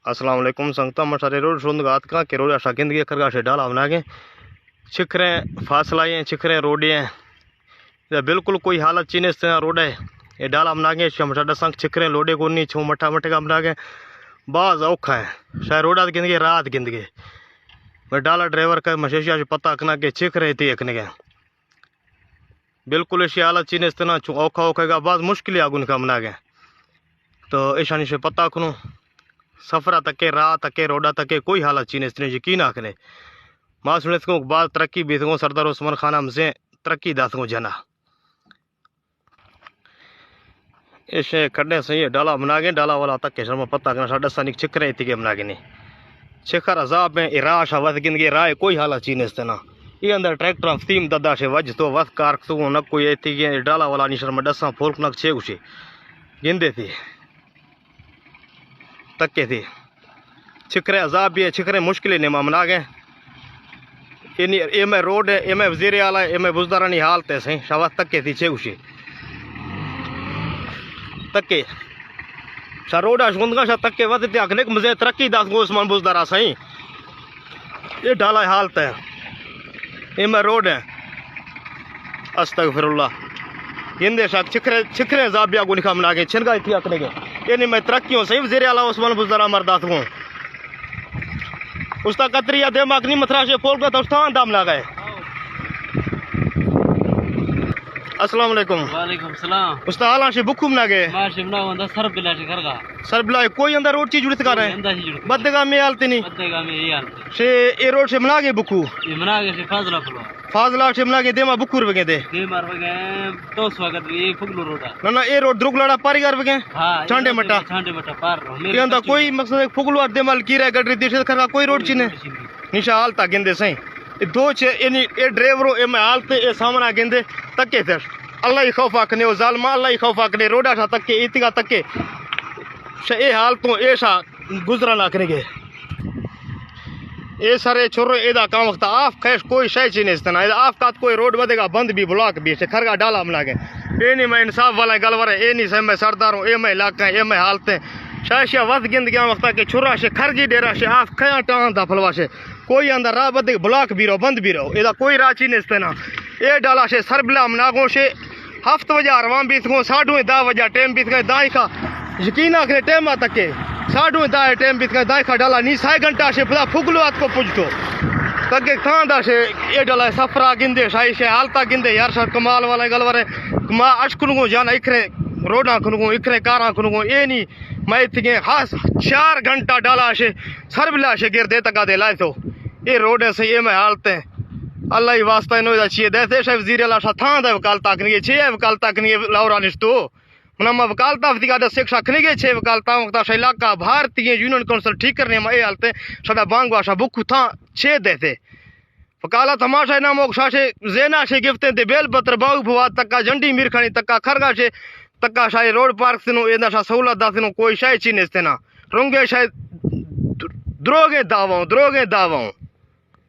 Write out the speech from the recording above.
अस्सलाम वालेकुम संगता मशारे रोड शुंदगात का के रोड आशा जिंदगी करगा से डाला बना के छिखरे फासला हैं छिखरे रोड हैं ये बिल्कुल कोई हालत चीने से रोड है ये डाला बना के शमशादा संग छिखरे लोडे को नहीं छो मठा मठे का बना के बाज औखा है शायद रोड जिंदगी रात जिंदगी मैं डाला ड्राइवर का मशेशिया से पता करना के छिखरे थी एक ने बिल्कुल ऐसी हालत चीने से ना औखा औखेगा बाज मुश्किल आगुन का बना के तो ईशानी से पता करूँ सफ़रा तके राह तके रोडा तके कोई हालत चीने इसने यकीन आखने माँ सुने को बाद तरक्की भी सको सरदार उस्मान खान हमसे तरक्की दास को जना ऐसे खड्डे सही डाला बना के डाला वाला तक के शर्मा पता करना साढ़े सनिक छिखरे थी के बना के नहीं छिखर अजाब में इराश वस गिनगे राय कोई हालत चीने इसने ना ये अंदर ट्रैक्टर फीम ददा से वज तो वस कार सो न कोई थी के डाला वाला नहीं शर्मा डसा फोल्क नक छे उसे गिनदे थी तके थी छिखरे अजाब भी है छिखरे मुश्किल ने मामला गए ए में रोड है ए में वजीर आला है ए में बुजदारानी हालत है सही शाबाश तके थी छे उसे तके शा रोड आशुंदगा शा तके वत ते अगले मजे तरक्की दास को उस्मान बुजदारा सही ये डाला हालत है ए में रोड है अस्तगफिरुल्लाह हिंदे शा छिखरे छिखरे अजाब भी आगु निखा मना के छिनगा थी अकने के ये नहीं मैं तरक्की सही वजीर आला उस्मान बुजदारा मरदात को उसका कतरिया दिमाग नहीं मथरा से फोल का तो स्थान दाम लगा है। अस्सलाम वालेकुम। वालेकुम सलाम। उस्ता हालां से बुखुम ना गए माशे बना वंदा सर बिला से करगा सर बिला कोई अंदर रोड चीज जुड़त कर रहे हैं बदगा में हालत नहीं बदगा में ये हालत से ए रोड से मना गए बुखू ये मना के से फाजला से मना के देमा बुखुर वगे दे मार वगे तो स्वागत ये फुगलू रोड ना ना ए रोड द्रुगलाड़ा पारीगार वगे हां छांडे मटा पार ये अंदर कोई मकसद फुगलू और देमल कीरा गडरी देश खरगा कोई रोड चीने निशा हालता गिंदे सही दो छे यानी ए ड्राइवरो ए में हालत ए सामना गिंदे तके थे अल्लाह ही खौफ आखने वो जालमा अल्लाह ही खौफ आखने रोडा था तक के इतिगा तक के ए हाल तो ऐसा गुजरा लाखने के ए सारे छोरो एदा काम वक्त आफ खैश कोई शय चीज नहीं इस्तना आफ का कोई रोड बदेगा बंद भी ब्लॉक भी से खरगा डाला बना के ए नहीं मैं इंसाफ वाला गलवर है ए नहीं से मैं सरदार हूँ ए मैं इलाका ए मैं हालतें शायद वत गिंद गया वक्त के छुरा से खरगी डेरा से आफ खया टान था फलवा से कोई अंदर राह बदे ब्लॉक भी रहो बंद भी रहो एदा कोई राह चीज नहीं इस्तना ए डाला से सरबिला मनागों से हफ्त वजह रवाम बीत गो साढ़ू दा वजह टाइम बीत गए दाई का यकीन आखने टाइम आ तक के साढ़ू दा टाइम बीत गए दाई का डाला नहीं 6 घंटा से फला फुगलो हाथ को पुजतो तके खांदा से ए डाला सफरा गिंदे शाही से हालता गिंदे यार सर कमाल वाला गलवर है मा अशकुन को जाना इखरे रोडा खुनगो इखरे कारा खुनगो ए नहीं मैं थिगे खास 4 घंटा डाला से सरबिला से गिर दे तका दे लाए तो ये रोड है सही में हालते अल्लाह ही वास्ता नो चाहिए देते शायद वजीर अला था दा वकालता कनिए छे वकालता कनिए लाउरा निस्तो मनमा वकालता वतिका द शिक्षा कनिए छे वकालता वक्ता से इलाका भारतीय यूनियन काउंसिल ठीक करने में ए हालते सदा बांग वाशा बुक था छे देते वकालत तमाशा नाम शाशे जेना से गिफ्ते दे बेल पत्र बाऊ भवा तक्का झंडी मिरखानी तक्का खरगा से तक्का शाय रोड पार्क सिनो एदा सा सहूलत दासिनो कोई शाय चीने ना रोंगे शायद द्रोगे दावाओं